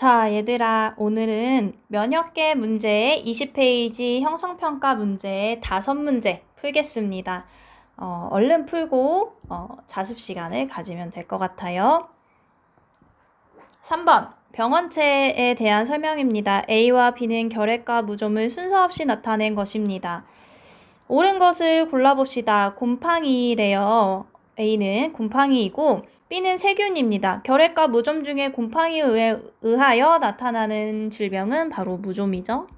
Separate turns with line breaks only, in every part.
자, 얘들아, 오늘은 면역계 문제 20페이지 형성평가 문제 5문제 풀겠습니다. 얼른 풀고 자습 시간을 가지면 될 것 같아요. 3번, 병원체에 대한 설명입니다. A와 B는 결핵과 무좀을 순서 없이 나타낸 것입니다. 옳은 것을 골라봅시다. 곰팡이래요. A는 곰팡이이고 B는 세균입니다. 결핵과 무좀 중에 곰팡이에 의하여 나타나는 질병은 바로 무좀이죠.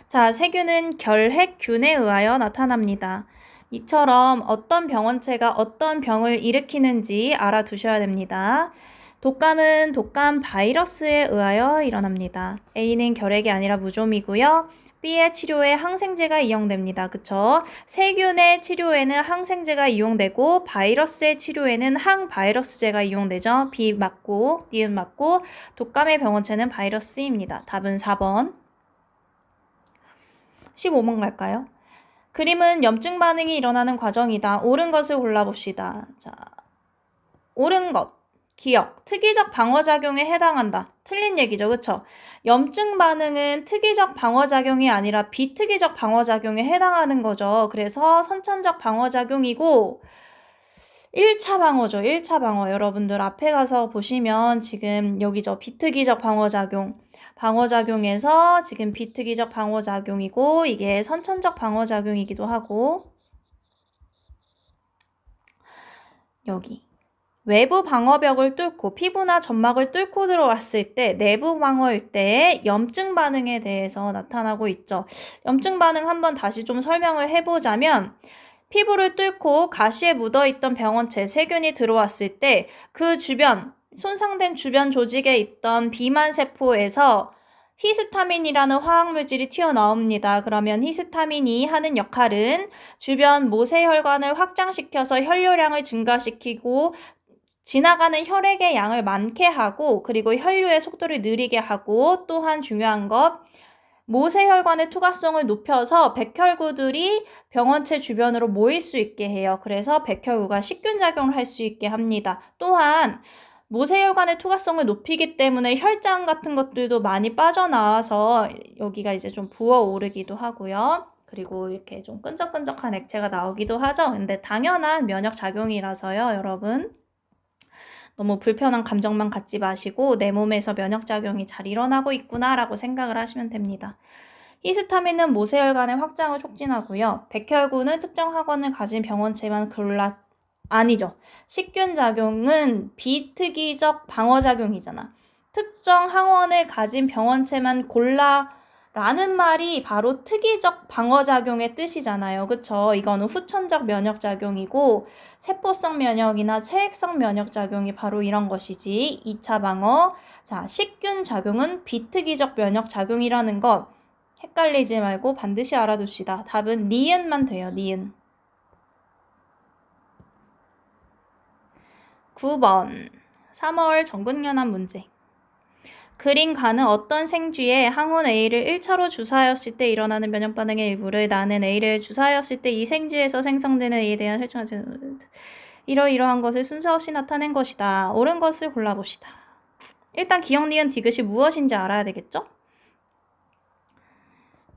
자, 세균은 결핵균에 의하여 나타납니다. 이처럼 어떤 병원체가 어떤 병을 일으키는지 알아두셔야 됩니다. 독감은 독감 바이러스에 의하여 일어납니다. A는 결핵이 아니라 무좀이고요. B의 치료에 항생제가 이용됩니다. 그쵸? 세균의 치료에는 항생제가 이용되고 바이러스의 치료에는 항바이러스제가 이용되죠. B 맞고 니은 맞고 독감의 병원체는 바이러스입니다. 답은 4번. 15번 갈까요? 그림은 염증 반응이 일어나는 과정이다. 옳은 것을 골라봅시다. 자, 옳은 것. 기억, 특이적 방어작용에 해당한다. 틀린 얘기죠. 그쵸? 염증 반응은 특이적 방어작용이 아니라 비특이적 방어작용에 해당하는 거죠. 그래서 선천적 방어작용이고 1차 방어죠. 1차 방어. 여러분들 앞에 가서 보시면 지금 여기죠. 비특이적 방어작용. 방어작용에서 지금 비특이적 방어작용이고 이게 선천적 방어작용이기도 하고 여기 외부 방어벽을 뚫고 피부나 점막을 뚫고 들어왔을 때 내부 방어일 때 염증 반응에 대해서 나타나고 있죠. 염증 반응 한번 다시 좀 설명을 해보자면 피부를 뚫고 가시에 묻어있던 병원체 세균이 들어왔을 때 그 주변 손상된 주변 조직에 있던 비만 세포에서 히스타민이라는 화학물질이 튀어나옵니다. 그러면 히스타민이 하는 역할은 주변 모세혈관을 확장시켜서 혈류량을 증가시키고 지나가는 혈액의 양을 많게 하고 그리고 혈류의 속도를 느리게 하고 또한 중요한 것 모세혈관의 투과성을 높여서 백혈구들이 병원체 주변으로 모일 수 있게 해요. 그래서 백혈구가 식균작용을 할 수 있게 합니다. 또한 모세혈관의 투과성을 높이기 때문에 혈장 같은 것들도 많이 빠져나와서 여기가 이제 좀 부어오르기도 하고요. 그리고 이렇게 좀 끈적끈적한 액체가 나오기도 하죠. 근데 당연한 면역작용이라서요, 여러분. 너무 불편한 감정만 갖지 마시고 내 몸에서 면역작용이 잘 일어나고 있구나라고 생각을 하시면 됩니다. 히스타민은 모세혈관의 확장을 촉진하고요. 백혈구는 특정 학원을 가진 병원체만 아니죠. 식균작용은 비특이적 방어작용이잖아. 특정 항원을 가진 병원체만 라는 말이 바로 특이적 방어작용의 뜻이잖아요. 그쵸? 이거는 후천적 면역작용이고 세포성 면역이나 체액성 면역작용이 바로 이런 것이지 2차 방어. 자, 식균작용은 비특이적 면역작용이라는 것 헷갈리지 말고 반드시 알아둡시다. 답은 니은만 돼요. 니은. 9번 3월 전국연합 문제. 그린 가는 어떤 생쥐에 항원 A를 1차로 주사하였을 때 일어나는 면역 반응의 일부를 나는 A를 주사하였을 때 이 생쥐에서 생성되는 A에 대한 설정하는 이러이러한 것을 순서 없이 나타낸 것이다. 옳은 것을 골라봅시다. 일단 기억, 니은, 디귿이 무엇인지 알아야 되겠죠?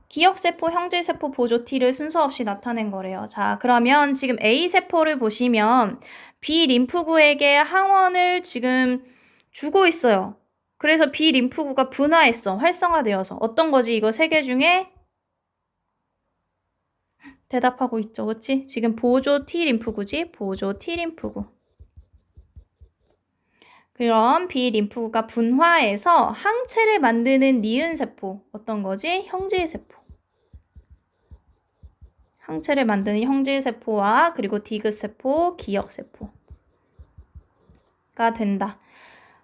기억세포, 형질세포, 보조 T를 순서 없이 나타낸 거래요. 자, 그러면 지금 A세포를 보시면 B 림프구에게 항원을 지금 주고 있어요. 그래서 B 림프구가 분화했어. 활성화되어서. 어떤 거지? 이거 세 개 중에 대답하고 있죠. 그치? 지금 보조 T 림프구지? 보조 T 림프구. 그럼 B 림프구가 분화해서 항체를 만드는 니은세포. 어떤 거지? 형질세포. 항체를 만드는 형질세포와 그리고 디귿세포, 기억세포가 된다.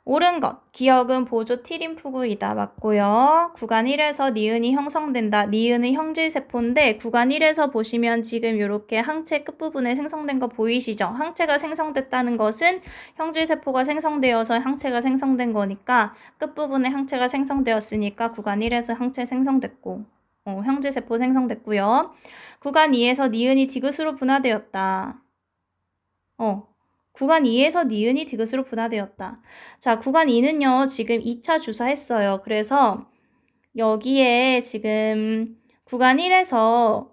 옳은 것. 기억은 보조 T림프구이다. 맞고요. 구간 1에서 니은이 형성된다. 니은은 형질세포인데 구간 1에서 보시면 지금 이렇게 항체 끝부분에 생성된 거 보이시죠? 항체가 생성됐다는 것은 형질세포가 생성되어서 항체가 생성된 거니까 끝부분에 항체가 생성되었으니까 구간 1에서 항체 생성됐고 형질세포 생성됐고요. 구간 2에서 니은이 디귿으로 분화되었다. 구간 2에서 니은이 디귿으로 분화되었다. 자, 구간 2는요, 지금 2차 주사했어요. 그래서 여기에 지금 구간 1에서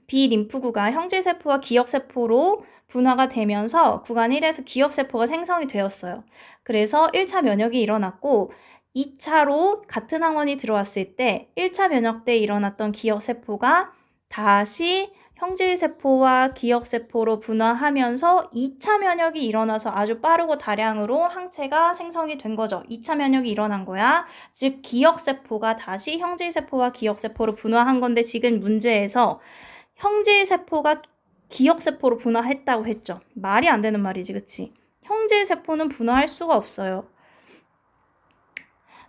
비림프구가 형질세포와 기억세포로 분화가 되면서 구간 1에서 기억세포가 생성이 되었어요. 그래서 1차 면역이 일어났고 2차로 같은 항원이 들어왔을 때 1차 면역 때 일어났던 기억세포가 다시 형질세포와 기억세포로 분화하면서 2차 면역이 일어나서 아주 빠르고 다량으로 항체가 생성이 된 거죠. 2차 면역이 일어난 거야. 즉 기억세포가 다시 형질세포와 기억세포로 분화한 건데 지금 문제에서 형질세포가 기억세포로 분화했다고 했죠. 말이 안 되는 말이지, 그치? 형질세포는 분화할 수가 없어요.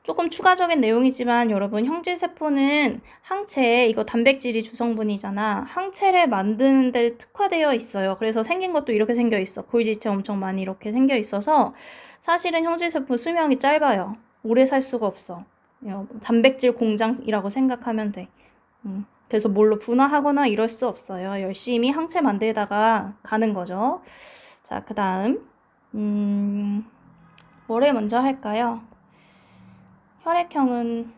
조금 추가적인 내용이지만 여러분, 형질세포는 항체, 이거 단백질이 주성분이잖아. 항체를 만드는 데 특화되어 있어요. 그래서 생긴 것도 이렇게 생겨 있어. 골지체 엄청 많이 이렇게 생겨 있어서 사실은 형질세포 수명이 짧아요. 오래 살 수가 없어. 단백질 공장이라고 생각하면 돼. 그래서 뭘로 분화하거나 이럴 수 없어요. 열심히 항체 만들다가 가는 거죠. 자, 그 다음 뭐를 먼저 할까요? 혈액형은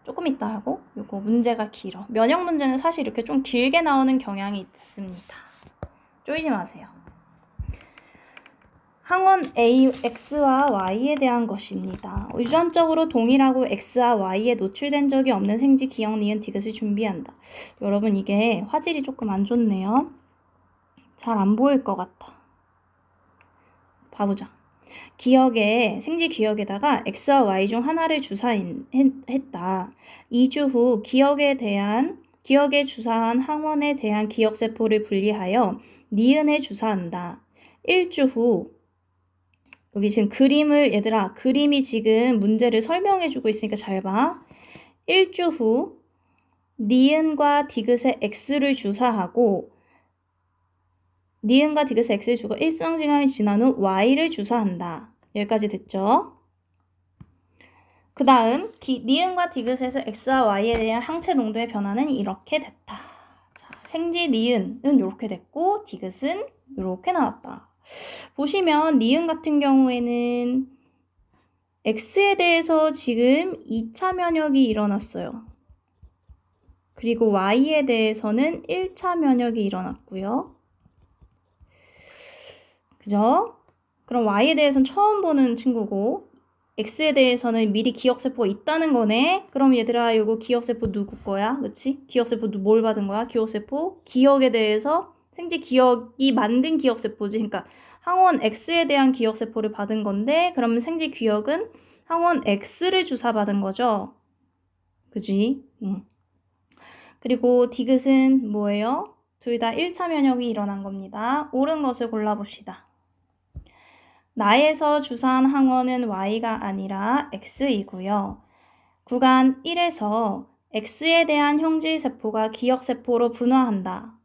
조금 이따 하고 요거 문제가 길어. 면역 문제는 사실 이렇게 좀 길게 나오는 경향이 있습니다. 쪼이지 마세요. 항원 A, X와 Y에 대한 것입니다. 유전적으로 동일하고 X와 Y에 노출된 적이 없는 생지 기억 니은 디귿을 준비한다. 여러분 이게 화질이 조금 안 좋네요. 잘 안 보일 것 같아. 봐보자. 기억에 생지 기억에다가 X와 Y 중 하나를 주사했다. 2주 후 기억에 주사한 항원에 대한 기억세포를 분리하여 니은에 주사한다. 1주 후 여기 지금 얘들아 그림이 지금 문제를 설명해주고 있으니까 잘 봐. 1주 후 니은과 디귿에 X를 주사하고 니은과 디귿에 X를 주고 일정 시간이 지난 후 Y를 주사한다. 여기까지 됐죠? 그 다음 니은과 디귿에서 X와 Y에 대한 항체 농도의 변화는 이렇게 됐다. 자, 생지 니은은 이렇게 됐고 디귿은 이렇게 나왔다. 보시면 니은 같은 경우에는 X에 대해서 지금 2차 면역이 일어났어요. 그리고 Y에 대해서는 1차 면역이 일어났고요. 그죠? 그럼 Y에 대해서는 처음 보는 친구고 X에 대해서는 미리 기억세포가 있다는 거네. 그럼 얘들아 이거 기억세포 누구 거야? 그치? 기억세포 뭘 받은 거야? 기억세포 기억에 대해서 생지 기억이 만든 기억세포지. 그러니까 항원 X에 대한 기억세포를 받은 건데 그러면 생지 기억은 항원 X를 주사받은 거죠. 그지? 그리고 디귿은 뭐예요? 둘 다 1차 면역이 일어난 겁니다. 옳은 것을 골라봅시다. 나에서 주사한 항원은 Y가 아니라 X이고요. 구간 1에서 X에 대한 형질세포가 기억세포로 분화한다.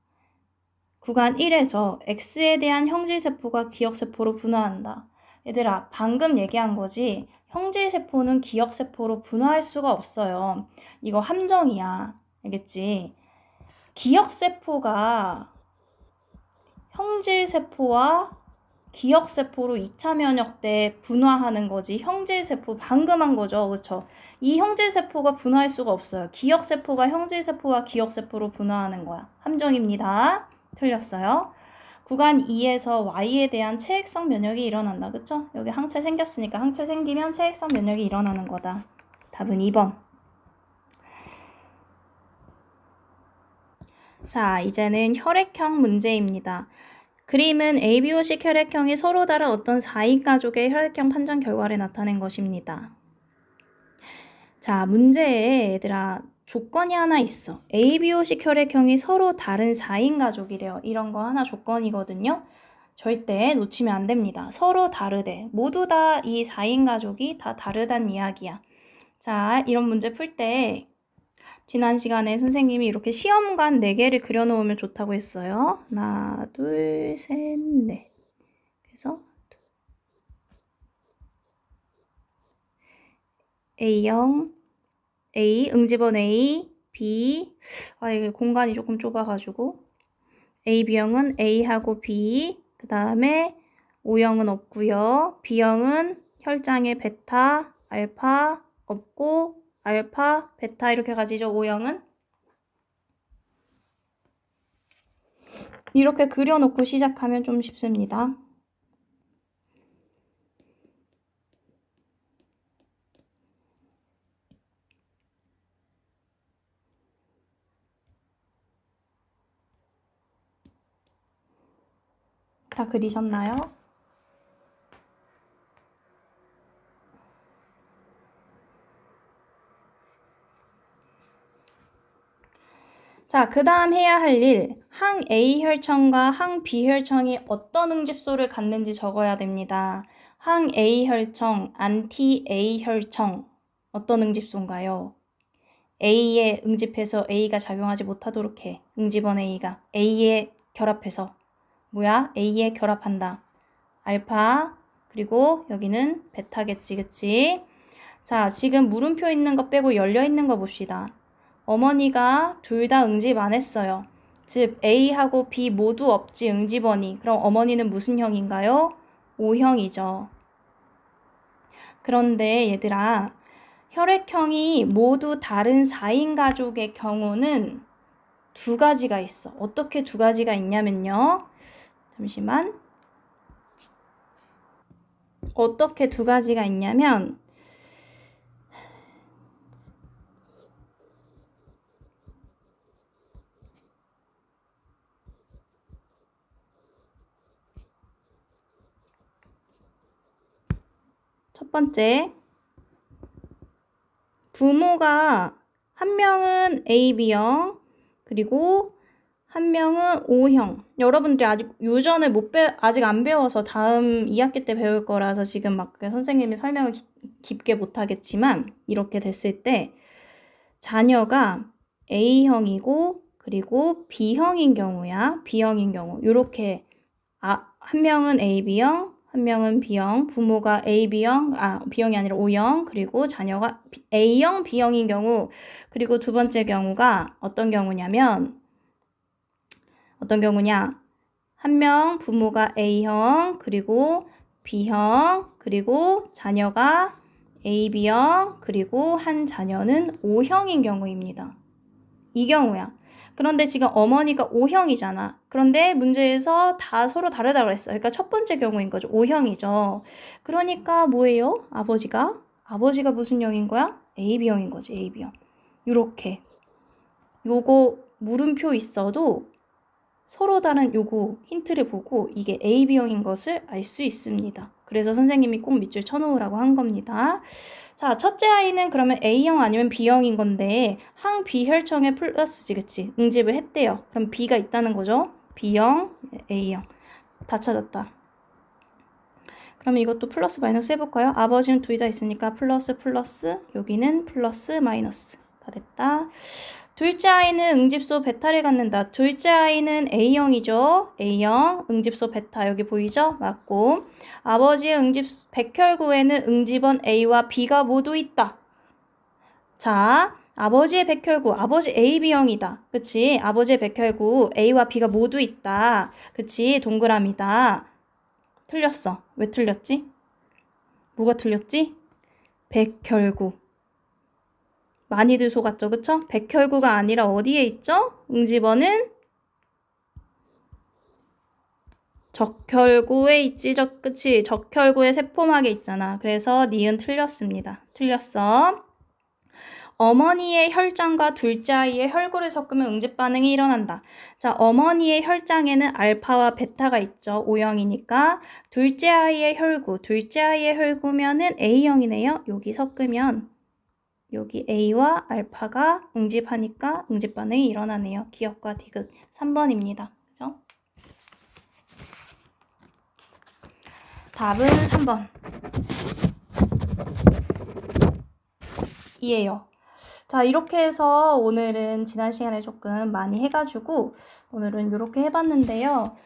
구간 1에서 X에 대한 형질세포가 기억세포로 분화한다. 얘들아, 방금 얘기한 거지. 형질세포는 기억세포로 분화할 수가 없어요. 이거 함정이야. 알겠지? 기억세포가 형질세포와 기억세포로 2차 면역 때 분화하는 거지. 형질세포 방금 한 거죠. 그쵸? 이 형질세포가 분화할 수가 없어요. 기억세포가 형질세포와 기억세포로 분화하는 거야. 함정입니다. 틀렸어요. 구간 2에서 Y에 대한 체액성 면역이 일어난다. 그쵸? 여기 항체 생겼으니까 항체 생기면 체액성 면역이 일어나는 거다. 답은 2번. 자, 이제는 혈액형 문제입니다. 그림은 ABO식 혈액형이 서로 다른 어떤 4인 가족의 혈액형 판정 결과를 나타낸 것입니다. 자, 문제에 얘들아 조건이 하나 있어. ABO식 혈액형이 서로 다른 4인 가족이래요. 이런 거 하나 조건이거든요. 절대 놓치면 안 됩니다. 서로 다르대. 모두 다 이 4인 가족이 다 다르단 이야기야. 자, 이런 문제 풀 때 지난 시간에 선생님이 이렇게 시험관 4개를 그려놓으면 좋다고 했어요. 하나, 둘, 셋, 넷. 그래서 A형, A, 응집원 A, B. 이게 공간이 조금 좁아가지고. A, B형은 A하고 B. 그 다음에 O형은 없고요. B형은 혈장에 베타, 알파 없고 알파, 베타 이렇게 가지죠. O형은. 이렇게 그려놓고 시작하면 좀 쉽습니다. 다 그리셨나요? 자, 그 다음 해야 할 일, 항 A 혈청과 항 B 혈청이 어떤 응집소를 갖는지 적어야 됩니다. 항 A 혈청, 안티 A 혈청, 어떤 응집소인가요? A에 응집해서 A가 작용하지 못하도록 해. 응집원 A가 A에 결합해서. 뭐야? A에 결합한다. 알파, 그리고 여기는 베타겠지, 그치? 자, 지금 물음표 있는 거 빼고 열려있는 거 봅시다. 어머니가 둘 다 응집 안 했어요. 즉 A하고 B 모두 없지 응집원이. 그럼 어머니는 무슨 형인가요? O형이죠. 그런데 얘들아, 혈액형이 모두 다른 4인 가족의 경우는 두 가지가 있어. 어떻게 두 가지가 있냐면요. 잠시만. 어떻게 두 가지가 있냐면 첫 번째, 부모가 한 명은 AB형, 그리고 한 명은 O형. 여러분들이 아직 유전을 아직 안 배워서 다음 2학기 때 배울 거라서 지금 막 선생님이 설명을 깊게 못 하겠지만, 이렇게 됐을 때 자녀가 A형이고 그리고 B형인 경우야. B형인 경우. 요렇게 한 명은 AB형, 한 명은 B형, 부모가 B형이 아니라 O형, 그리고 자녀가 A형, B형인 경우, 그리고 두 번째 경우가 어떤 경우냐? 한 명 부모가 A형, 그리고 B형, 그리고 자녀가 AB형, 그리고 한 자녀는 O형인 경우입니다. 이 경우야. 그런데 지금 어머니가 O형이잖아. 그런데 문제에서 다 서로 다르다고 했어. 그러니까 첫 번째 경우인 거죠. O형이죠. 그러니까 뭐예요? 아버지가 무슨 형인 거야? AB형인 거지. AB형. 요렇게. 요거 물음표 있어도 서로 다른 요거 힌트를 보고 이게 AB형인 것을 알 수 있습니다. 그래서 선생님이 꼭 밑줄 쳐놓으라고 한 겁니다. 자, 첫째 아이는 그러면 A형 아니면 B형인 건데 항 B혈청에 플러스지, 그치? 응집을 했대요. 그럼 B가 있다는 거죠. B형, A형. 다 찾았다. 그러면 이것도 플러스 마이너스 해볼까요? 아버지는 둘 다 있으니까 플러스 플러스, 여기는 플러스 마이너스. 다 됐다. 둘째 아이는 응집소 베타를 갖는다. 둘째 아이는 A형이죠. A형, 응집소 베타 여기 보이죠? 맞고. 아버지의 백혈구에는 응집원 A와 B가 모두 있다. 자, 아버지의 백혈구, 아버지 AB형이다. 그치? 아버지의 백혈구 A와 B가 모두 있다. 그치? 동그라미다. 틀렸어. 왜 틀렸지? 뭐가 틀렸지? 백혈구. 많이들 속았죠, 그쵸? 백혈구가 아니라 어디에 있죠? 응집원은 적혈구에 있지, 그치? 적혈구의 세포막에 있잖아. 그래서 니은 틀렸습니다. 틀렸어. 어머니의 혈장과 둘째 아이의 혈구를 섞으면 응집 반응이 일어난다. 자, 어머니의 혈장에는 알파와 베타가 있죠. O형이니까. 둘째 아이의 혈구면은 A형이네요. 여기 섞으면 여기 A와 알파가 응집하니까 응집 반응이 일어나네요. 기억과 디귿. 3번입니다. 그죠? 답은 3번. 이에요. 자, 이렇게 해서 오늘은 지난 시간에 조금 많이 해가지고 오늘은 이렇게 해봤는데요.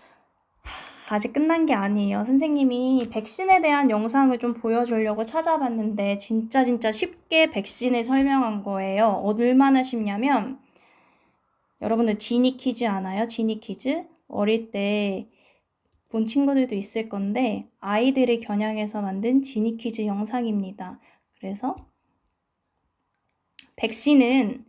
아직 끝난 게 아니에요. 선생님이 백신에 대한 영상을 좀 보여주려고 찾아봤는데 진짜 쉽게 백신을 설명한 거예요. 얼마나 쉽냐면 여러분들 지니 퀴즈 아나요? 지니 퀴즈? 어릴 때 본 친구들도 있을 건데 아이들을 겨냥해서 만든 지니 퀴즈 영상입니다. 그래서 백신은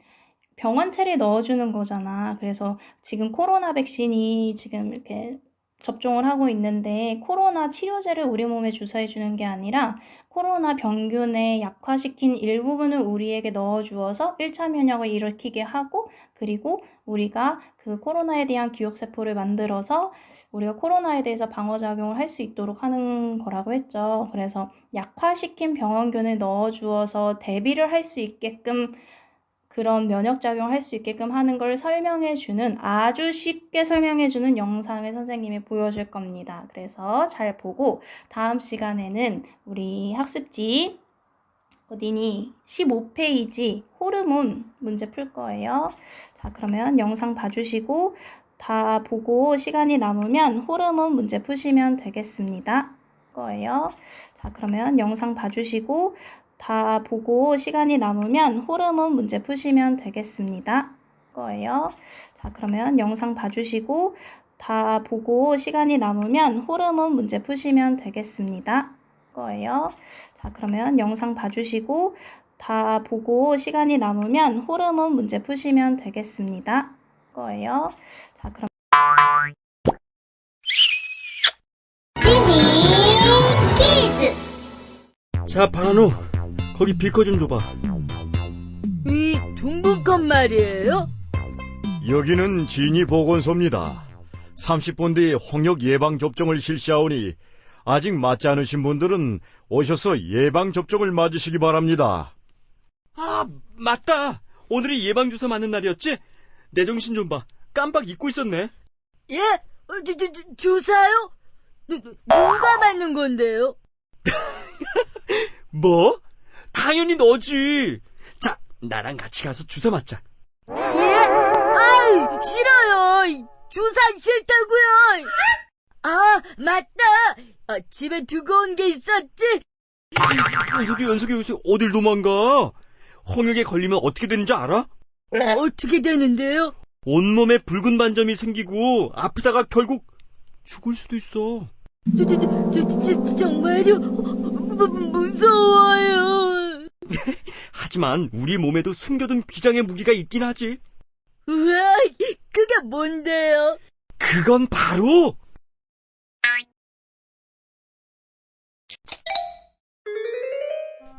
병원체를 넣어주는 거잖아. 그래서 지금 코로나 백신이 지금 이렇게 접종을 하고 있는데 코로나 치료제를 우리 몸에 주사해 주는 게 아니라 코로나 병균에 약화시킨 일부분을 우리에게 넣어 주어서 1차 면역을 일으키게 하고 그리고 우리가 그 코로나에 대한 기억세포를 만들어서 우리가 코로나에 대해서 방어작용을 할 수 있도록 하는 거라고 했죠. 그래서 약화시킨 병원균을 넣어 주어서 대비를 할 수 있게끔 그런 면역작용을 할 수 있게끔 하는 걸 설명해주는 아주 쉽게 설명해주는 영상을 선생님이 보여줄 겁니다. 그래서 잘 보고 다음 시간에는 우리 학습지 어디니? 15페이지 호르몬 문제 풀 거예요. 자, 그러면 영상 봐주시고 다 보고 시간이 남으면 호르몬 문제 푸시면 되겠습니다. 거예요. 자, 그러면 영상 봐주시고 다 보고 시간이 남으면 호르몬 문제 푸시면 되겠습니다. 거예요. 자, 그러면 영상 봐주시고 다 보고 시간이 남으면 호르몬 문제 푸시면 되겠습니다. 거예요. 자, 그러면 영상 봐주시고 다 보고 시간이 남으면 호르몬 문제 푸시면 되겠습니다. 거예요. 자, 그럼
지니 퀴즈.
자, 방한우, 거기 비커 좀 줘봐.
이 둥근건 말이에요?
여기는 진이 보건소입니다. 30분 뒤에 홍역 예방접종을 실시하오니 아직 맞지 않으신 분들은 오셔서 예방접종을 맞으시기 바랍니다.
아, 맞다. 오늘이 예방주사 맞는 날이었지? 내 정신 좀 봐. 깜빡 잊고 있었네.
예? 주사요? 누가 맞는 건데요?
뭐? 당연히 너지. 자, 나랑 같이 가서 주사 맞자.
예? 아이, 싫어요. 주사 싫다고요. 아, 맞다. 집에 두고 온 게 있었지?
연석이 요새 어딜 도망가? 홍역에 걸리면 어떻게 되는지 알아?
어떻게 되는데요?
온몸에 붉은 반점이 생기고 아프다가 결국 죽을 수도 있어.
정말요? 무서워요.
하지만 우리 몸에도 숨겨둔 비장의 무기가 있긴 하지.
우와, 그게 뭔데요?
그건 바로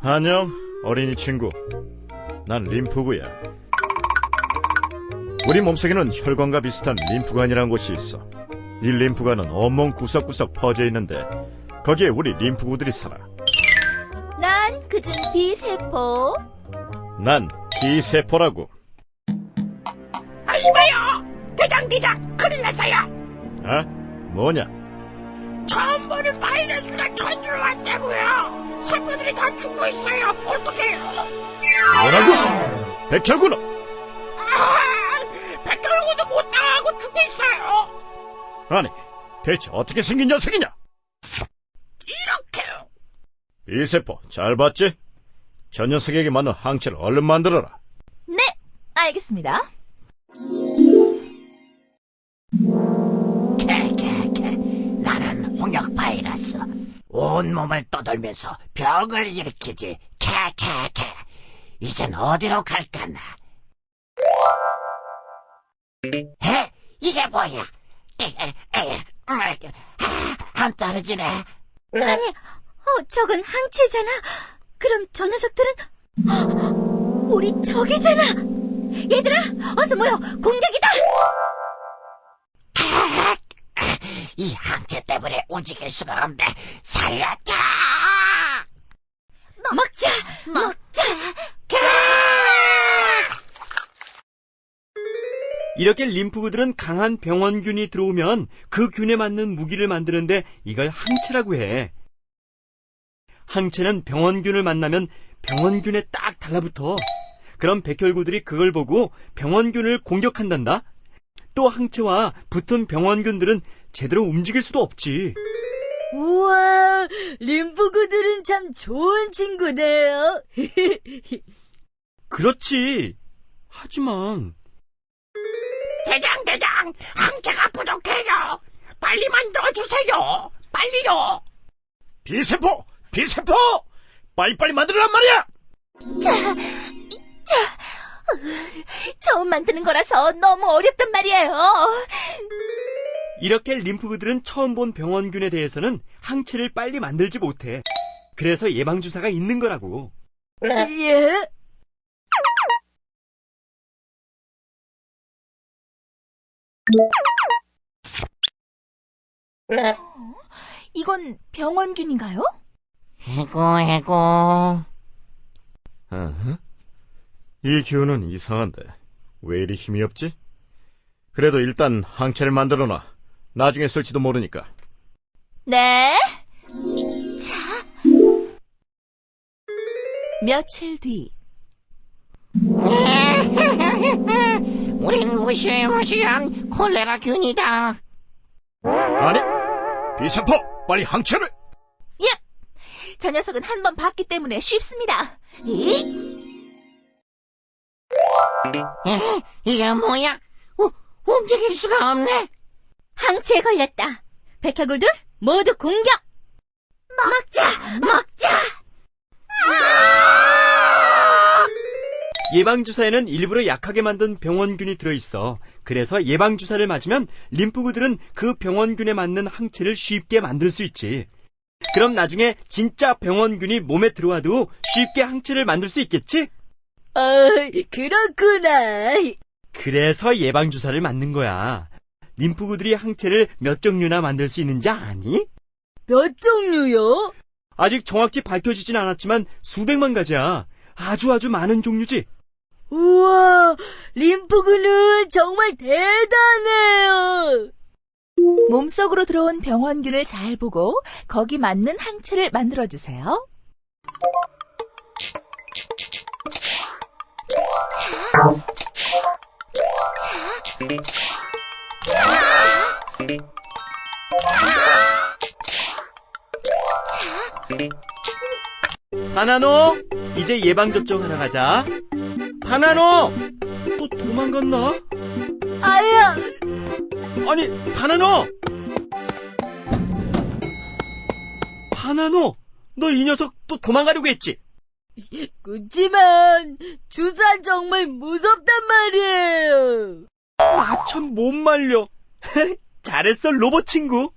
안녕, 어린이 친구. 난 림프구야. 우리 몸속에는 혈관과 비슷한 림프관이라는 곳이 있어. 이 림프관은 온몸 구석구석 퍼져 있는데 거기에 우리 림프구들이 살아.
난 그중 B세포.
난 T세포라고.
이봐요! 대장, 큰일 났어요!
아? 뭐냐?
처음 보는 바이러스가 쳐들어왔다고요! 세포들이 다 죽고 있어요! 어떡해요!
뭐라고? 백혈구나!
백혈구도 못 당하고 죽고 있어요!
아니, 대체 어떻게 생긴 녀석이냐?
이렇게요!
B세포, 잘 봤지? 저 녀석에게 맞는 항체를 얼른 만들어라.
네, 알겠습니다.
나는 홍역 바이러스. 온몸을 떠돌면서 병을 일으키지. 이젠 어디로 갈까나? 이게 뭐야? 안 떨어지네.
아니, 저건 항체잖아. 그럼 저 녀석들은 우리 적이잖아. 얘들아, 어서 모여. 공격이다.
이 항체 때문에 움직일 수가 없네. 살려줘!
먹자.
이렇게 림프구들은 강한 병원균이 들어오면 그 균에 맞는 무기를 만드는데 이걸 항체라고 해. 항체는 병원균을 만나면 병원균에 딱 달라붙어. 그럼 백혈구들이 그걸 보고 병원균을 공격한단다. 또 항체와 붙은 병원균들은 제대로 움직일 수도 없지.
우와, 림프구들은 참 좋은 친구네요.
그렇지. 하지만
대장, 항체가 부족해요. 빨리 만들어주세요. 빨리요.
비세포! 비세포! 빨리빨리 만들란 말이야!
처음 만드는 거라서 너무 어렵단 말이에요.
이렇게 림프구들은 처음 본 병원균에 대해서는 항체를 빨리 만들지 못해. 그래서 예방주사가 있는 거라고.
예?
이건 병원균인가요?
해고.
어허. 이 기운은 이상한데 왜 이리 힘이 없지? 그래도 일단 항체를 만들어놔. 나중에 쓸지도 모르니까.
네. 자. 며칠 뒤.
우린 무시무시한 콜레라균이다.
아니, 비세포! 빨리 항체를!
예. 저 녀석은 한 번 봤기 때문에 쉽습니다.
이게 뭐야? 움직일 수가 없네.
항체에 걸렸다. 백혈구들 모두 공격! 먹자!
예방주사에는 일부러 약하게 만든 병원균이 들어있어. 그래서 예방주사를 맞으면 림프구들은 그 병원균에 맞는 항체를 쉽게 만들 수 있지. 그럼 나중에 진짜 병원균이 몸에 들어와도 쉽게 항체를 만들 수 있겠지?
그렇구나.
그래서 예방주사를 맞는 거야. 림프구들이 항체를 몇 종류나 만들 수 있는지 아니?
몇 종류요?
아직 정확히 밝혀지진 않았지만 수백만 가지야. 아주 많은 종류지.
우와, 림프구는 정말 대단해요.
몸속으로 들어온 병원균을 잘 보고 거기 맞는 항체를 만들어주세요.
바나노, 이제 예방접종하러 가자. 바나노! 또 도망갔나?
아야!
아니, 바나노! 바나노! 너 이 녀석 또 도망가려고 했지?
그치만 주사 정말 무섭단 말이에요.
나 참 못 말려. 잘했어, 로봇 친구.